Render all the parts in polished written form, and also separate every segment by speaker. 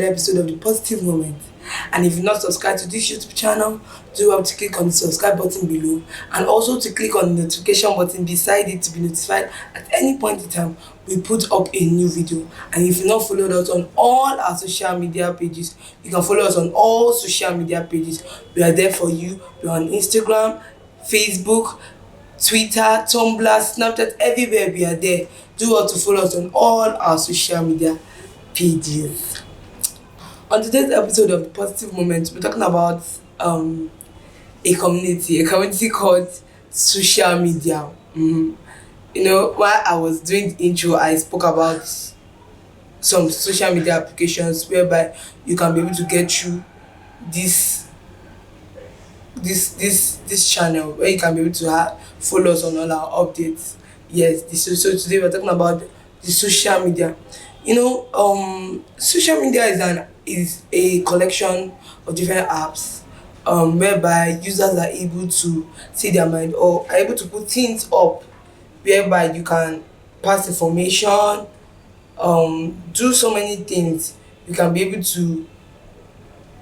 Speaker 1: another episode of the Positive Moment. And if you're not subscribed to this YouTube channel, do have to click on the subscribe button below and also to click on the notification button beside it to be notified at any point in time we put up a new video. And if you've not followed us on all our social media pages, you can follow us on all social media pages. We are there for you. We're on Instagram, Facebook, Twitter, Tumblr, Snapchat, everywhere we are there. Do want to follow us on all our social media pages. On today's episode of the Positive Moment, we're talking about a community called social media. You know, while I was doing the intro, I spoke about some social media applications whereby you can be able to get through this channel where you can be able to follow us on all our updates. Yes, so today we're talking about the social media. You know, social media is a collection of different apps whereby users are able to see their mind or are able to put things up whereby you can pass information, do so many things. You can be able to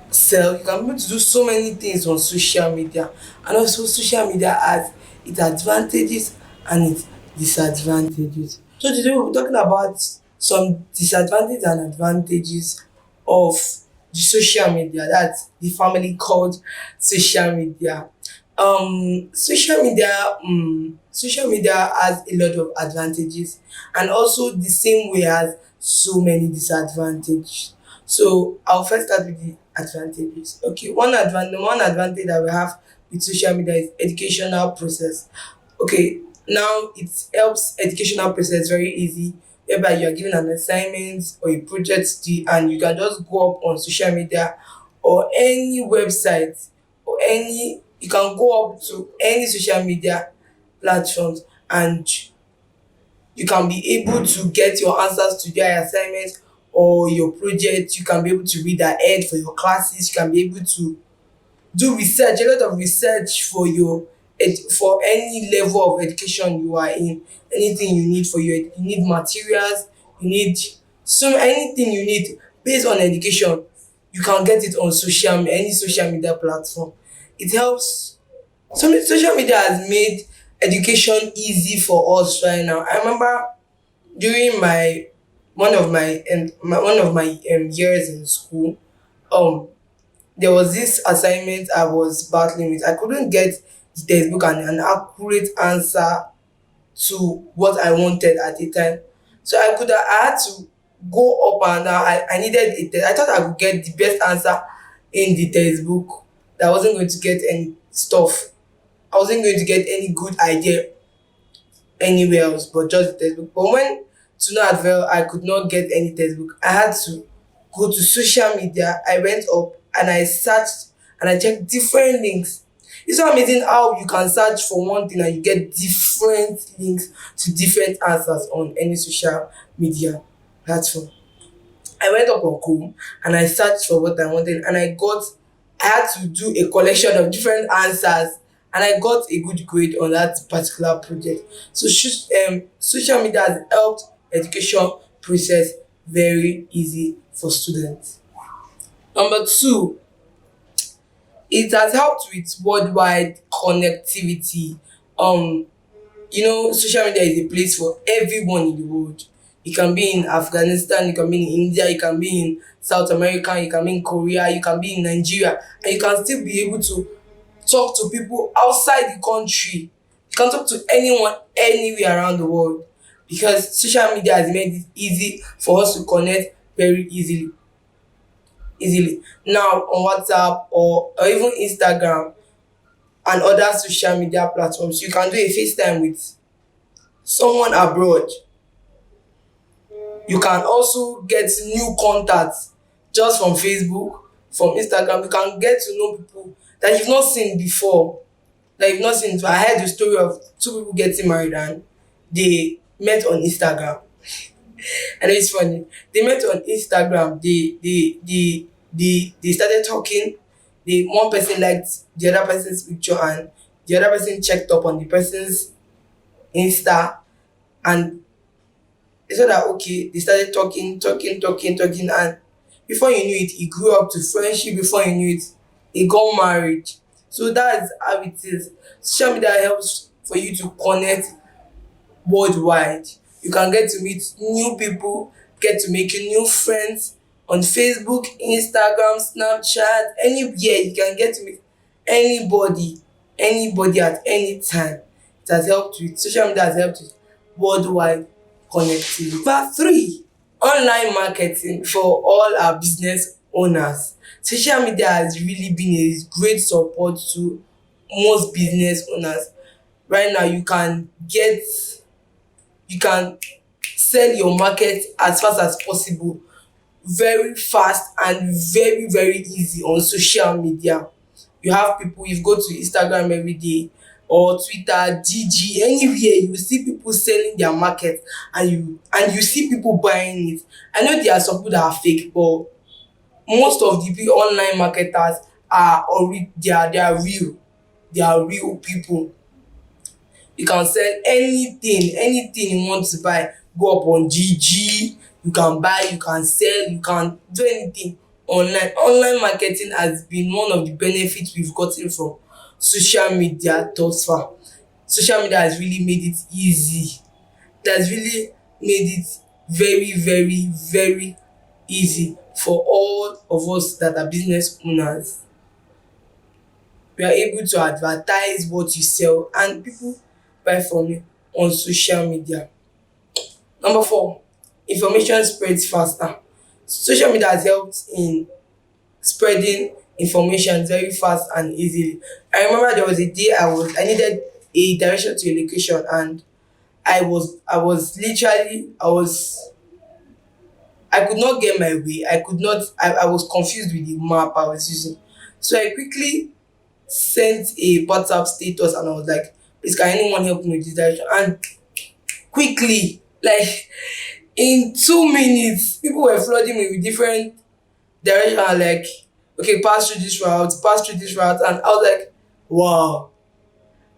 Speaker 1: sell, you can be able to do so many things on social media. And also social media has its advantages and its disadvantages. So today we'll be talking about some disadvantages and advantages of the social media. That's the family called social media. Social media has a lot of advantages and also the same way has so many disadvantages. So I'll first start with the advantages. Okay, one advantage that we have with social media is educational process. Okay, now it helps educational process very easy, whereby you are given an assignment or a project due and you can just go up on social media or any website or any you can go up to any social media platforms and you can be able to get your answers to your assignments or your project. You can be able to read ahead for your classes. You can be able to do research, a lot of research for for any level of education you are in. Anything you need you need materials, you need anything you need based on education, you can get it on any social media platform. It helps. Social media has made education easy for us right now. I remember during one of my years in school, um there was this assignment I was battling with. I couldn't get the textbook and an accurate answer to what I wanted at the time. So I had to go up and down. I needed I thought I could get the best answer in the textbook. That I wasn't going to get any stuff. I wasn't going to get any good idea anywhere else but just the textbook. But when to no avail, I could not get any textbook. I had to go to social media. I went up and I searched and I checked different links. It's so amazing how you can search for one thing and you get different links to different answers on any social media platform. I went up on Chrome and I searched for what I wanted and I had to do a collection of different answers and I got a good grade on that particular project. So social media has helped education process very easy for students. Number two, it has helped with worldwide connectivity. You know, social media is a place for everyone in the world. You can be in Afghanistan, you can be in India, you can be in South America, you can be in Korea, you can be in Nigeria, and you can still be able to talk to people outside the country. You can talk to anyone anywhere around the world because social media has made it easy for us to connect very easily. Now on WhatsApp or even Instagram and other social media platforms, you can do a FaceTime with someone abroad. You can also get new contacts just from Facebook, from Instagram. You can get to know people that you've not seen before. I heard the story of two people getting married and they met on Instagram. And it's funny. They met on Instagram. They started talking. One person liked the other person's picture and the other person checked up on the person's Insta and they said that okay, they started talking, and Before you knew it, he grew up to friendship. Before you knew it, he got married. So that's how it is. Social media helps for you to connect worldwide. You can get to meet new people, get to make new friends on Facebook, Instagram, Snapchat, anywhere. You can get to meet anybody, anybody at any time. It has helped with social media has helped with worldwide connectivity. Number three, online marketing for all our business owners. Social media has really been a great support to most business owners. Right now, you can sell your market as fast as possible, very fast and very very easy on social media. You have people, if you go to Instagram every day or Twitter, GG, anywhere, you will see people selling their market, and you see people buying it. I know there are some people that are fake, but most of the online marketers are already they are real. They are real people. You can sell anything you want to buy. Go up on GG, you can buy, you can sell, you can do anything online. Online marketing has been one of the benefits we've gotten from social media thus far. Social media has really made it easy. It has really made it very very very easy for all of us that are business owners. You are able to advertise what you sell and people buy from you on social media. Number four, information spreads faster. Social media has helped in spreading information very fast and easily. I remember there was a day I needed a direction to a location, and I was literally I could not get my way. I was confused with the map I was using. So I quickly sent a WhatsApp status and I was like, please can anyone help me with this direction? And quickly, like in 2 minutes, people were flooding me with different direction. And like, okay, pass through this route, pass through this route. And I was like, wow,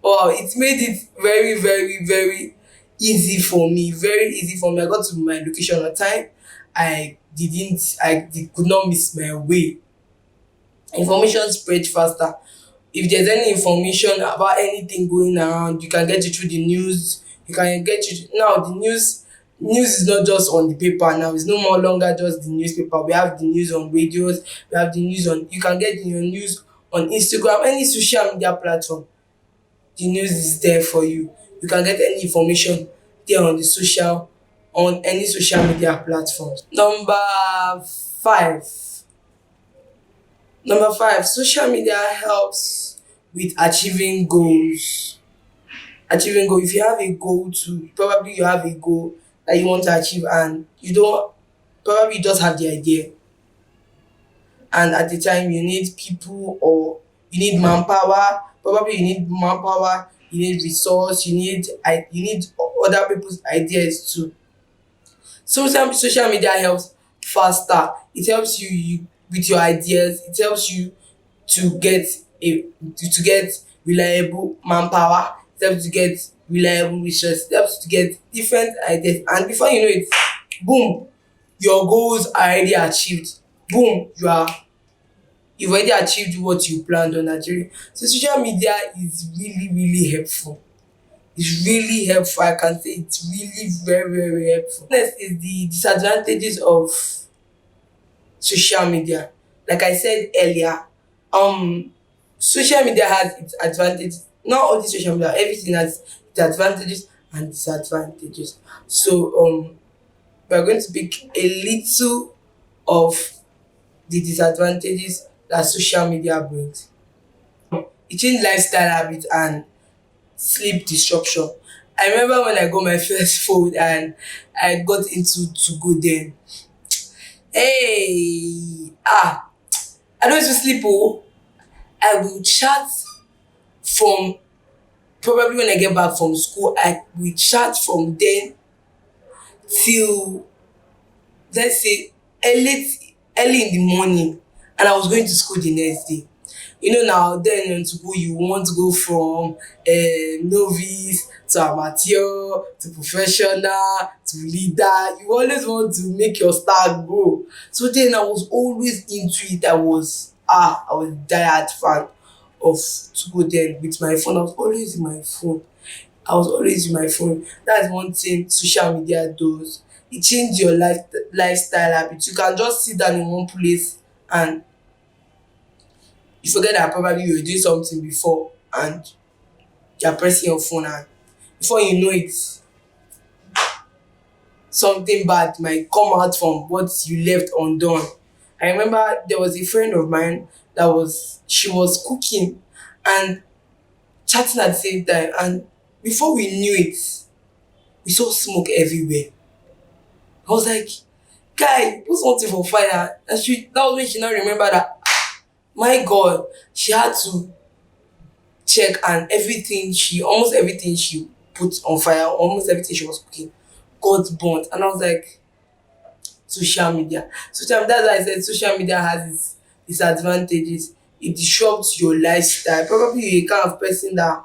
Speaker 1: wow, it made it very, very, very easy for me. Very easy for me. I got to my location on time. Could not miss my way. Information spread faster. If there's any information about anything going around, you can get it through the news. You can get it now. The news is not just on the paper now. It's no more longer just the newspaper. We have the news on radios. We have the news on. You can get your news on Instagram, any social media platform. The news is there for you. You can get any information there on any social media platform. Five. Number five, social media helps with achieving goals. Achieving goal. If you have a goal to probably you have a goal that you want to achieve and you don't probably you just have the idea, and at the time you need people or you need manpower. Probably you need manpower, you need resource, you need other people's ideas too. Social media helps faster. It helps you with your ideas. It helps you to get to get reliable manpower. It helps to get reliable resources. It helps to get different ideas. And before you know it, boom, your goals are already achieved. Boom, you've already achieved what you planned on achieving. So social media is really, really helpful. It's really helpful. I can say it's really very, very helpful. Next is the disadvantages of social media. Like I said earlier, social media has its advantages. Not only social media, everything has its advantages and disadvantages. So we're going to pick a little of the disadvantages that social media brings. It changed lifestyle habits and sleep disruption. I remember when I got my first phone and I got into to go then. Hey, I don't even sleep. Oh, I will chat from probably when I get back from school. I will chat from then till let's say early in the morning, and I was going to school the next day. Now then in school you want to go from novice to amateur to professional to leader. You always want to make your star grow. So then I was always into it. I was diehard fan of to go then with my phone. I was always in my phone. I was always in my phone. That's one thing social media does. It changed your lifestyle habits. You can just sit down in one place and you forget that probably you were doing something before and you're pressing your phone, and before you know it, something bad might come out from what you left undone. I remember there was a friend of mine she was cooking and chatting at the same time, and before we knew it, we saw smoke everywhere. I was like, guy, put something for fire. That was when she now remember that, my God, she had to check, and almost everything she put on fire, almost everything she was cooking got burnt. And I was like, social media. That's why I said social media has its disadvantages. It disrupts your lifestyle. Probably you're a kind of person that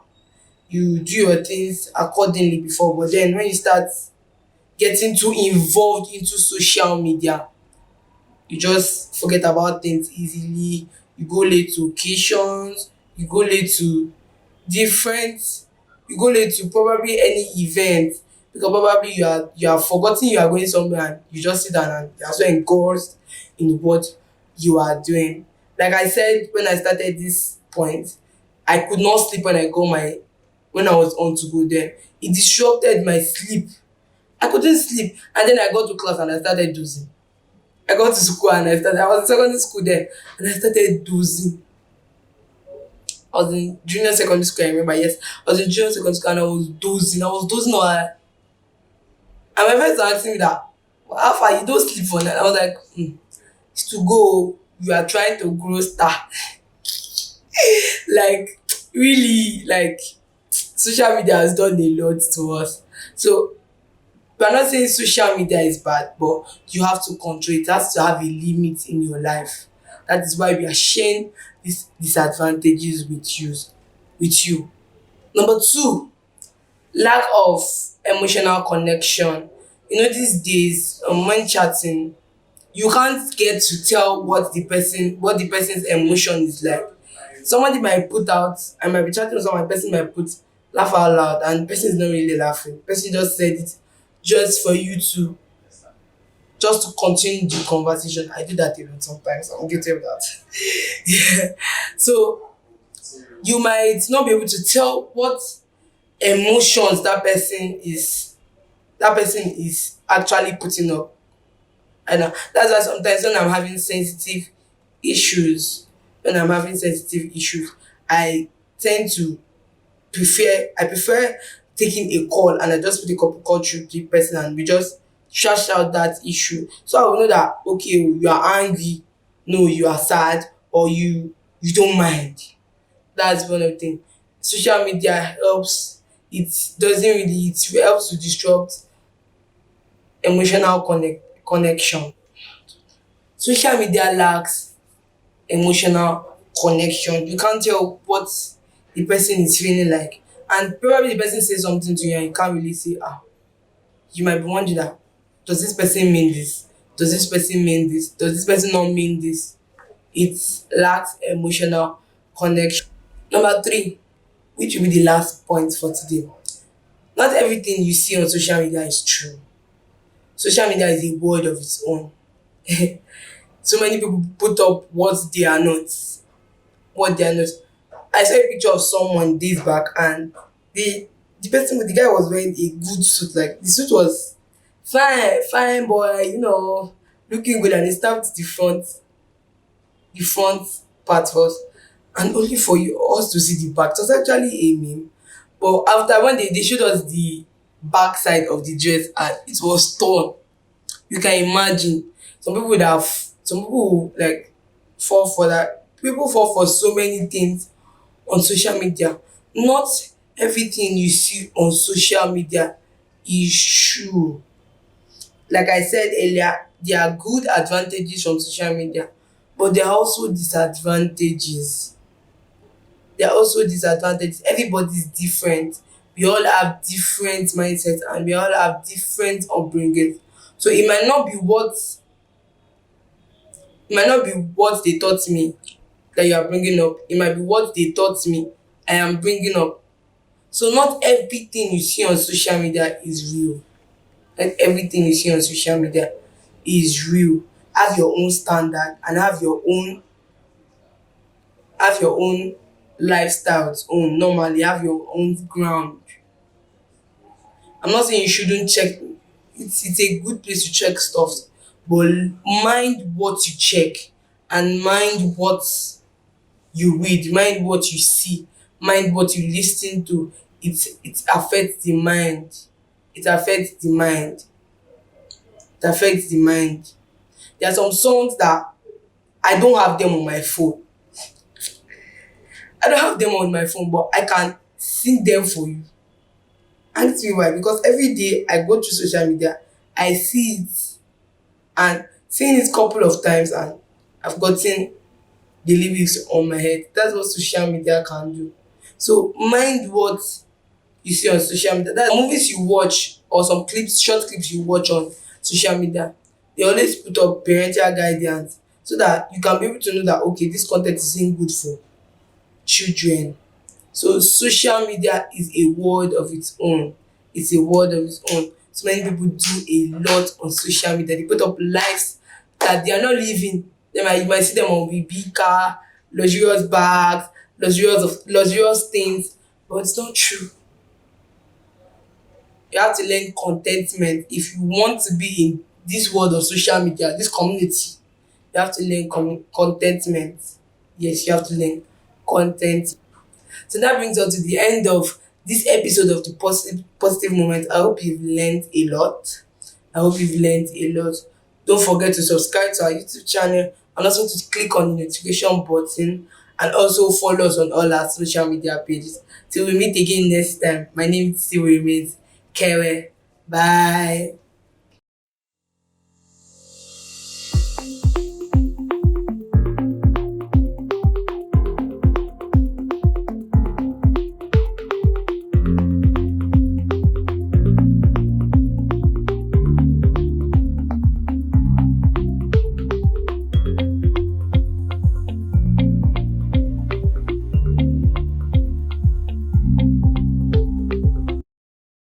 Speaker 1: you do your things accordingly before, but then when you start getting too involved into social media, you just forget about things easily. You go late to occasions, you go late to different you go late to probably any event, because probably you are forgotten you are going somewhere and you just sit down and you are so engrossed in what you are doing. Like I said when I started this point, I could not sleep when I was on to go then. It disrupted my sleep. I couldn't sleep, and then I got to class and I started dozing. I got to school and I was in secondary school then, and I started dozing. I was in junior secondary school, I remember, yes. I was in junior secondary school and I was dozing. I was dozing on her. And my friends were asking me that, how far you don't sleep for night? I was like, it's to go. You are trying to grow star. Like, really, like, social media has done a lot to us. So, we're not saying social media is bad, but you have to control it. It has to have a limit in your life. That is why we are sharing these disadvantages with you. Number two, lack of emotional connection. These days, when chatting, you can't get to tell what the person's emotion is like. Somebody might put out, I might be chatting with someone, person might put laugh out loud, and the person is not really laughing. The person just said it just for you to just to continue the conversation. I do that a lot sometimes. I'm guilty of that. Yeah. So you might not be able to tell what emotions that person is actually putting up. I know that's why sometimes when I'm having sensitive issues, I tend to I prefer taking a call, and I just put a call through the person and we just trash out that issue. So I will know that, okay, you are angry, no, you are sad, or you don't mind. That's one of the things. Social media helps. It doesn't really. It helps to disrupt emotional connection. Social media lacks emotional connection. You can't tell what the person is feeling like, and probably the person says something to you and you can't really say, you might be wondering that, does this person mean this? Does this person mean this? Does this person not mean this? It lacks emotional connection. Number three, which will be the last point for today. Not everything you see on social media is true. Social media is a world of its own. So many people put up what they are not. I saw a picture of someone days back, and the guy was wearing a good suit. Like the suit was fine, fine boy, looking good, and he stabbed the front part first, and only for us to see the back. It was actually a meme. But after when they showed us the back side of the dress, and it was torn. You can imagine. Some people like fall for that. People fall for so many things on social media. Not everything you see on social media is true. Like I said earlier, there are good advantages from social media, but there are also disadvantages. there are also disadvantages. Everybody's different. We all have different mindsets and we all have different upbringing. So it might not be what they taught me that you are bringing up. It might be what they taught me I am bringing up. So not everything you see on social media is real. Not everything you see on social media is real. Have your own standard and have your own lifestyles own normally have your own ground. I'm not saying you shouldn't check. It's a good place to check stuff, but mind what you check and mind what you read, mind what you see, mind what you listen to. It affects the mind. It affects the mind. It affects the mind. There are some songs that I don't have them on my phone. I don't have them on my phone, but I can sing them for you. Ask me why? Because every day I go through social media, I see it and seeing it couple of times and I've gotten the lyrics on my head. That's what social media can do. So mind what you see on social media. That's movies you watch or some clips, short clips you watch on social media. They always put up parental guidance so that you can be able to know that okay, this content isn't good for children. So social media is a world of its own. It's a world of its own. So many people do a lot on social media. They put up lives that they are not living. You might see them on big car, luxurious bags, luxurious things, but it's not true. You have to learn contentment if you want to be in this world of social media, this community. You have to learn contentment. Yes, you have to learn content. So that brings us to the end of this episode of the positive moment. I hope you've learned a lot. I hope you've learned a lot. Don't forget to subscribe to our YouTube channel and also to click on the notification button and also follow us on all our social media pages. Till we meet again next time, my name still remains Kevwe. Bye.